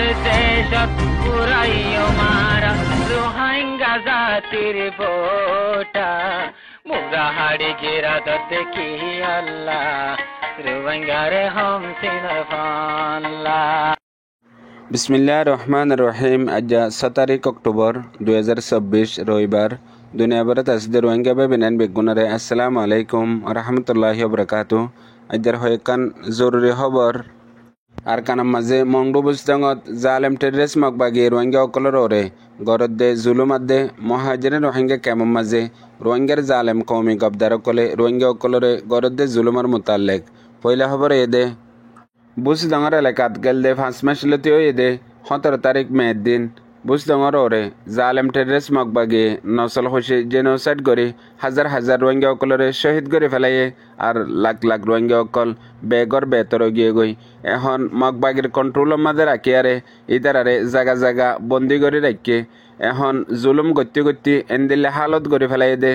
দেশত পুরাইও মারা রোহিঙ্গা জাতির বোটা মুগাহাড়ি গিরাদত কি আল্লাহ রোহিঙ্গারে হম সিনার ফাল্লা। বিসমিল্লাহির রহমানির রহিম। আজ 17 অক্টোবর 2026 রবিবার। দুনিয়াভৰত আছে রোহিঙ্গা বেবিনান বেগুনারে আসসালামু আলাইকুম রহমতুল্লাহি ওবরাকাতু। আজর হয়কান জরুরি খবর আর কানাম মাঝে মংডু বুজদাঙত জালেম টেররিস্ট মগবাগি রোহিঙ্গা অকলর ওরে গরদ দে জুলুমাত দে মহাজিরে রোহিঙ্গা কেমন মাঝে রোহিঙ্গার জালেম কৌমি গবদার অকলে রোহিঙ্গা অকলরে গরদ দে জুলুমার মুতাল্লেক পয়লা খবর এদে বুজদাঙর এলাকাত গেল দে 5 মাস লতিও এদে 17 তারিখ মেয়ের দিন বুজদাঙর ওরে জালেম টেররিস্ট মগবাগি নসল খুশি জেনোসাইড করে হাজার হাজার রোহিঙ্গা অকলরে শহীদ করে ফেলাইয়ে আর লাখ লাখ রোহিঙ্গা অকল বেগর বেতর গিয়ে গই এখন মগবাগির কন্ট্রোলের মাঝে রাখি আরে ইতারারে জায়গা জায়গা বন্দি করে রাখি এখন জুলুম গতি গতি এনদিলে হালত করে ফেলাই দে।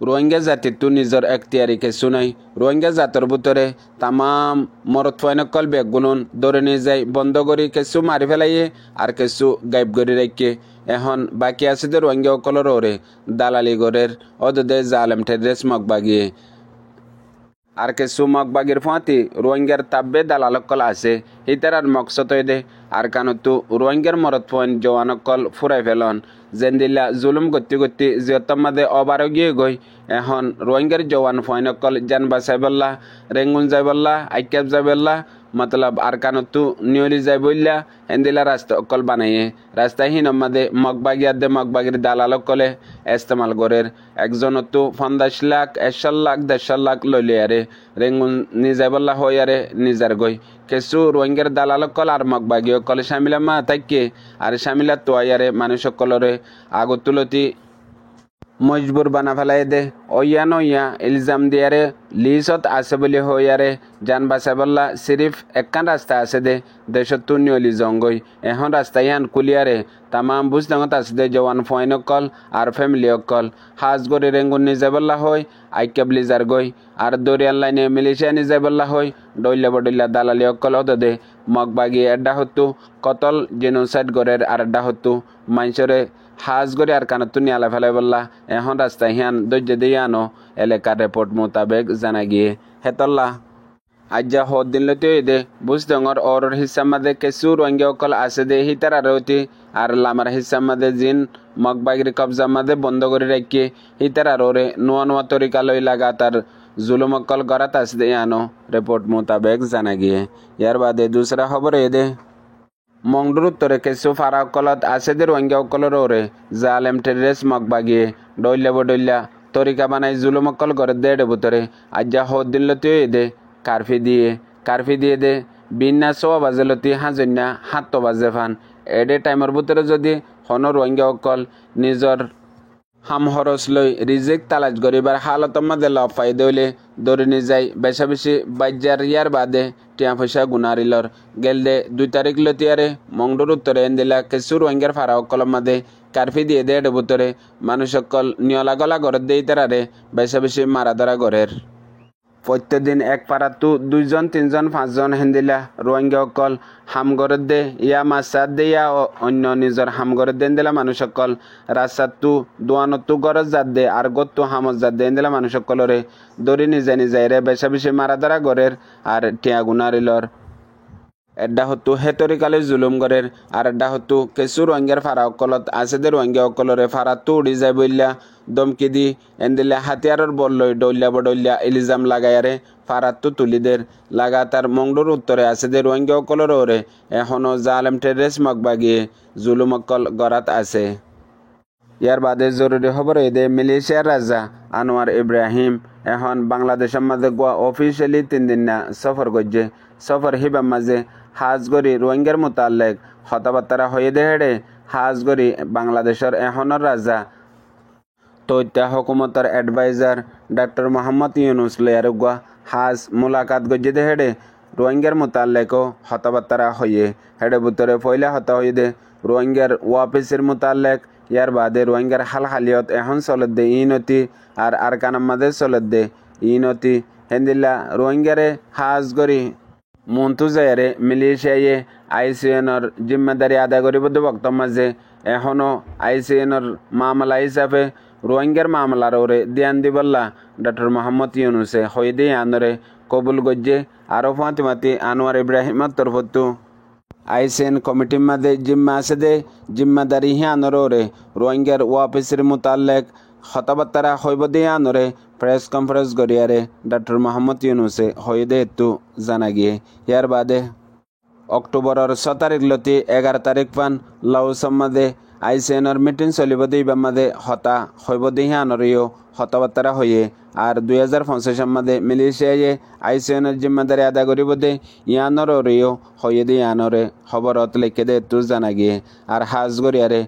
রোহিঙ্গা জাতির তো নিজের এখতিয়ারি কিছু নাই। রোহিঙ্গা জাতর ভিতরে তামাম মরত ফাইনকল বেগুনুন ধরে নিয়ে যাই বন্ধ করি কিছু মারি ফেলাইয়ে আর কিছু গাইব করে রাখি এখন বাকি আছে যে রোহিঙ্গা অকলর ওরে দালালি গরের অদে জালেম টেররিস্ট মগবাগিয়ে আর কিছু মগবাগির ফাঁতি রোহিঙ্গার তাব্বে দালালকল আছে হিতার মকসদ দে আর কানতো রোহিঙ্গার মরত ফোন জওয়ানকল ফুরাই ফেলন জেন্দিল্লা জুলুম গতি গতি জিয়তম মাদে অবার গিয়ে গই এখন রোহিঙ্গার জওয়ান ফোনকল জান বাসাইবল্লা রেঙ্গুন যাইবল্লা আইক্যাব যাইবল্লা মতলব আর কানতো নিয়লি যাই বললা এন্দিলা রাস্তা অকল বানাইয়ে রাস্তাহীন মাদে মগবাগিয়ার দে মগবাগির দালালকলে ইস্তেমাল গরের একজনতো 50 লাখ 1 লাখ 1.5 লাখ লইলে আরে রেঙ্গুন নিজাইবল্লা হই আরে নিজার গই কিছু রোহিঙ্গার দালালকল আর মগবাগি অকল শামিলা মা তাইকে আর শামিলা তোয়ারে মানুষ অকলরে আগতুলতি মজবুর বানা ফেলাই দে ওয়া নইয়া ইলজাম দিয়ারে লিসত আছে বলে হইয়ারে জান বাসাবল্লা সিরিফ একখান রাস্তা আছে দে দেশত তো নিয়লি জঙ্গই এখন রাস্তা ইয়ান কুলিয়ারে তামাম বুঝদাঙত আছে দে জওয়ান ফয়ন অকল আর ফ্যামিলি অকল হাজ গড়ি রেঙ্গুন নিজাবল্লা হয় আইকেব লিজার গই আর দরিয়ান লাইনে মিলিশিয়া নিজাবল্লা হয় ডইলা বডইলা দালালি অকল হতো দে মগবাগি এড্ডা হতো কতল জেনোসাইড গড়ের আর এড্ডা হতো মানুষরে হাজ গড়ে আর কানতো নিয়ালা ফেলাই বললা এখন রাস্তা হিয়ান দৈর্য দিয়ে আনো এলাকার রিপোর্ট মোতাবেক জানা গিয়ে হেতল্লা আজ্জা হদ দিন লতে দে বুঝদঙর ওর হিসাব মাদে কিছু রোহিঙ্গা অকল আছে দে হিতার আরতি আর লামার হিসাব মাদে জিন মগবাগির কবজা মাদে বন্ধ করে রাখি হিতার আর ওরে নোয়া নোয়া তরিকা লই লাগা তার জুলুম অকল গড়াত আছে দে আনো রিপোর্ট মোতাবেক জানা গিয়ে ইয়ার বাদে দুসরা খবর দে মংডুর উত্তরে কিছু ফারা অকলত আছে দে রোহিঙ্গা অকলর ওরে জালেম টেররিস্ট মগবাগিয়ে ডইলা বডইলা তরিকা বানাই জুলুম অকল গড়ে দেড় ভিতরে আজ্জা হদ দিন লতে দে কারফি দিয়ে দে বিন্না 6 বাজে লতি হাজন্যা 7 বাজে ফান এডে টাইমের ভিতরে যদি হন রোহিঙ্গা অকল নিজর হাম হরস লই রিজিক তালাশ করিবার হালতর মাঝে লফাই দইলে দৌড়ে নিয়ে যাই বেশা বেশি বাজ্যার ইয়ার বাদে টিয়া পয়সা গুনারিলর গেল দে 2 তারিখ লতিয়ারে মংডুর উত্তরে এনদিলা কিছু রোহিঙ্গার ফারা অকলর মাঝে কারফি দিয়ে দে এডে ভিতরে মানুষ অকল নিয়লা গলা ঘরের দেই তারারে বেশা বেশি মারা ধরা ঘরের প্রত্যেকদিন এক পাড়াতো 2 জন 3 জন 5 জন হেন্দিলা রোহিঙ্গা অকল হামগরের দে ইয়া মাসাদ দে ইয়া অন্য নিজের হামগরের দেন দিলা মানুষ অকল রাস্তাতো দোয়ানতো গরজ জাত দে আর গত্তো হামজ জাত দেন দিলা মানুষ অকলরে দড়ি নিজে নিজে রে বেশা বেশি মারা ধরা ঘরের আর টিয়া গুনারিলর এড্ডা হতো হেতরিকালে জুলুম গরের আর এড্ডা হতো কিছু রোহিঙ্গার ফারা অকলত আছে দে রোহিঙ্গা অকলরে ফারা তো উড়ি যায় বললা দমকি দি এনদিলে হাতিয়ারর বল লই ডইলা বডইলা ইলজাম লাগায়ারে ফারাতো তুলিদের লাগাতার মংডুর উত্তরে আছে দে রোহিঙ্গা অকলর ওরে এখনো জালেম টেররিস্ট মগবাগিয়ে জুলুম অকল গড়াত আছে। ইয়ার বাদে জরুরি খবর দে মালয়েশিয়ার রাজা আনোয়ার ইব্রাহিম এখন বাংলাদেশের মাঝে গোয়া অফিসিয়ালি 3 দিন না সফর করছে সফর হিবার মাঝে হাজ গড়ি রোহিঙ্গার মোতালেক কথাবার্তা হয়ে দে হেডে হাজ গড়ি বাংলাদেশের এখনের রাজা তৈত্যা হুকুমতর অ্যাডভাইজার ডক্টর মোহাম্মদ ইউনুস লেয়ার গোয়া হাজ মুলাকাত গজ্জে দে হেডে রোহিঙ্গার মোতালেকও কথাবার্তা হয়ে হেডে ভিতরে পয়লা হতা হয়ে দে রোহিঙ্গার ওয়াপিসের মোতালেক ইয়ার বাদে রোহিঙ্গার হালিয়ত এখন চলত দে ইনতি আর কানাম মাদে চলত দে ইনতি হেন্দিল্লা রোহিঙ্গারে হাজ গড়ি মন্তুজায়ারে মিলিশিয়ায়ে আইসিএনর জিম্মেদারি আদায় করিব বক্তব্য মাঝে এখনও আইসিএনর মামলা হিসাবে রোহিঙ্গার মামলার ওরে ধ্যান দিবল্লা ডক্টর মোহাম্মদ ইউনুসে হইদে আনরে কবুল গজ্জে আরো ফাতিমাতি আনোয়ার ইব্রাহিমর তরফতু আইসিএন কমিটির মাঝে জিম্মা আছে দে জিম্মাদারি আনরে রোহিঙ্গার ওয়াপিসের মোতালেক কথাবার্তা হইব দিয়ে আনরে প্রেস কনফারেন্স গড়িয়ারে ডক্টর মোহাম্মদ ইউনুসে হইদে এতু জানা গিয়ে ইয়ার বাদে অক্টোবরের 6 তারিখ লতি 11 তারিখ পান লাউ সম্মাদে আইসিএনর মিটিং চলিব দিবা মাদে হতা হইব দিয়ে আনরেও কথাবার্তা হইয়ে আর 2050 মাদে মিলিশিয়ায়ে আইসিএনর জিম্মাদারি আদায় করিব দে ইয়ানরেও হইয়ে দিয়ে আনরে খবরত লিখে দে এতু জানা গিয়ে আর হাজ গড়িয়ারে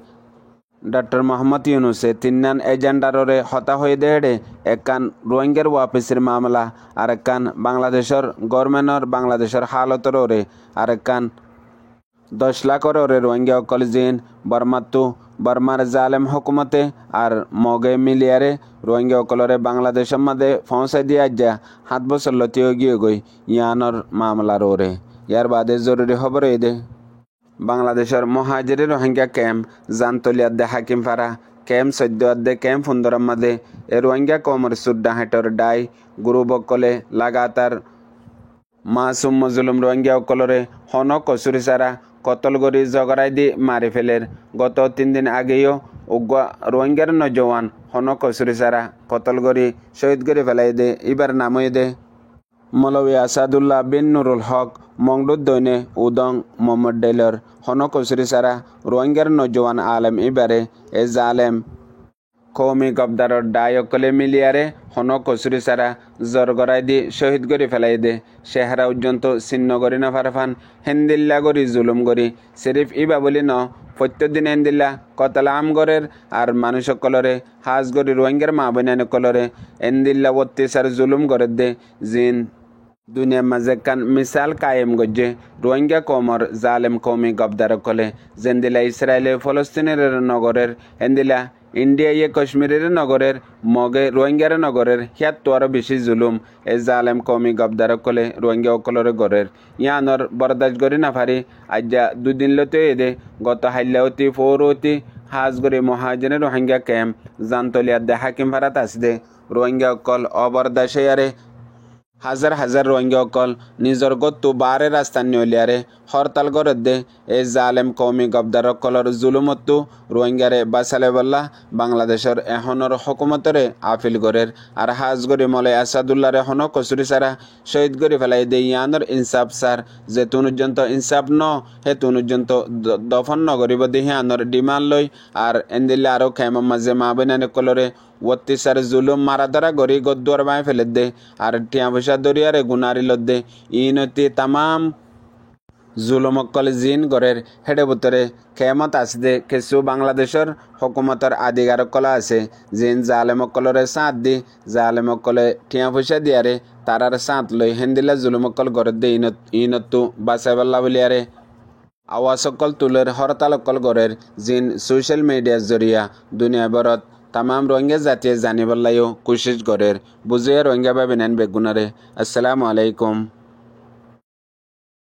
ডক্টর মোহাম্মদ ইউনুসে তিনান এজেন্ডারে হতা হয়ে দেড়ে একান রোহিঙ্গার ওয়াপিসের মামলা আর একান বাংলাদেশের গভর্নমেন্টর বাংলাদেশের হালতর ওরে আর একান 10 লাখর ওরে রোহিঙ্গা অকল জিন বর্মার জালেম হুকুমতে আর মগে মিলিয়ারে রোহিঙ্গা অকলরে বাংলাদেশের মাঝে পৌঁছাই দিয়া যা 7 বছর লতিও গিয়ে গই ইয়ানর মামলার ওরে ইয়ার বাদে জরুরি খবর এই দে বাংলাদেশের মহাজিরি রোহিঙ্গা ক্যাম্প জানতলিয়াদ্দে হাকিমপাড়া ক্যাম্প 14 ক্যাম্প 15 মাদে এ রোহিঙ্গা কমর সুড্ডা হেটর ডাই গুরু বকলে লাগাতার মাসুম মজলুম রোহিঙ্গা অকলরে হন কসুরি সারা কতল গড়ি জগড়াই দি মারি ফেলের গত 3 দিন আগেও উগ্র রোহিঙ্গার নজওয়ান হন কসুরি সারা কতল গড়ি শহীদ করে ফেলাই দে এবার নামই দে মৌলভী আসাদুল্লাহ বিন নুরুল হক মংডুদ দৈনে উদং মোহাম্মদ ডেলর হন কসুরি সারা রোহিঙ্গার নজওয়ান আলেম এবারে এ জালেম কৌমি গবদারর ডায়কলে মিলিয়ারে হন কসুরি সারা জরগড়াই দি শহীদ গড়ি ফেলাই দে চেহারা পর্যন্ত ছিন্ন গড়ি না ফারফান হেন্দিল্লা গড়ি জুলুম গড়ি সিরিফ ইবা বলি ন প্রত্যেকদিন হেন্দিল্লা কতলা আমগরের আর মানুষ কলরে হাজ গড়ি রোহিঙ্গার মা বনান কলরে হেন্দিল্লা অত্যাচার জুলুম গড়ে দে জিন দুনিয়ার মাঝে কান মিসাল কায়েম গজ্জে রোহিঙ্গা কমর জালেম কৌমি গবদার কলে জেন্দিলা ইসরায়েলে ফলস্তিনের নগরের হেন্দিলা ইন্ডিয়া কাশ্মীরের নগরের মগে রোহিঙ্গার নগরের হিয়াত তো আরো বেশি জুলুম এ জালেম কৌমি গবদার কলে রোহিঙ্গা অকলরে গড়ের ইয়ানর বরদাস গড়ি না ফারি আজ্জা 2 দিন লতে এদে গত হাইলাওতি ফৌরতি হাজ গড়ি মহাজনে রোহিঙ্গা ক্যাম্প জানতলিয়াদ্দে হাকিমপাড়াত আসদে রোহিঙ্গা অকল অবরদাসে আরে হাজার হাজার রোহিঙ্গা অকল নিজর গত্তু বারে রাস্তা নিয়লিয়ারে হরতাল করে দে এই জালেম কৌমি গবদার অকলর জুলুমত্তু রোহিঙ্গারে বাসালে বল্লা বাংলাদেশের এহনর হকুমতরে আপিল গরের আর হাজ গরি মলে আসাদুল্লাহর এহন কসুরি সারা শহীদ গরি ফেলাই দে ইয়ানর ইনসাফ সার যে তুনুর্যন্ত ইনসাফ ন হে তুনুর্যন্ত দফন নগরিব দেহি আনর ডিমান্ড লই আর এন্দিল্লা আরো খেম মাঝে মা বেনানে কলরে অত্যাচার জুলুম মারাদারা গড়ি গদ্দুয়ার বাঁয়ে ফেলে দে আর টিয়া পয়সা দরিয়ারে গুনারি লদ্দে ইনতি তামাম জুলুমকল জিন গড়ের হেডে বুতরে খেমত আসদে কিছু বাংলাদেশের হকুমতর আধিকারকলা আছে জিন জালেমকলরে সাঁত দি জালেমকলে টিয়া পয়সা দিয়ারে তারার সাঁত লই হেন্দিলা জুলুমকল গড়ে দে ইনতু বাসাইবাল্লা বলিয়ারে আওয়াজকল তুলের হরতালকল গড়ের জিন সোশ্যাল মিডিয়ার জরিয়া দুনিয়া বরত तमाम रोहिंग्या जातीय जाने वाला कोशिश गौरेर बुझे रोहिंग्या बेबिनान बेगुनारे अस्सलामु अलैकुम।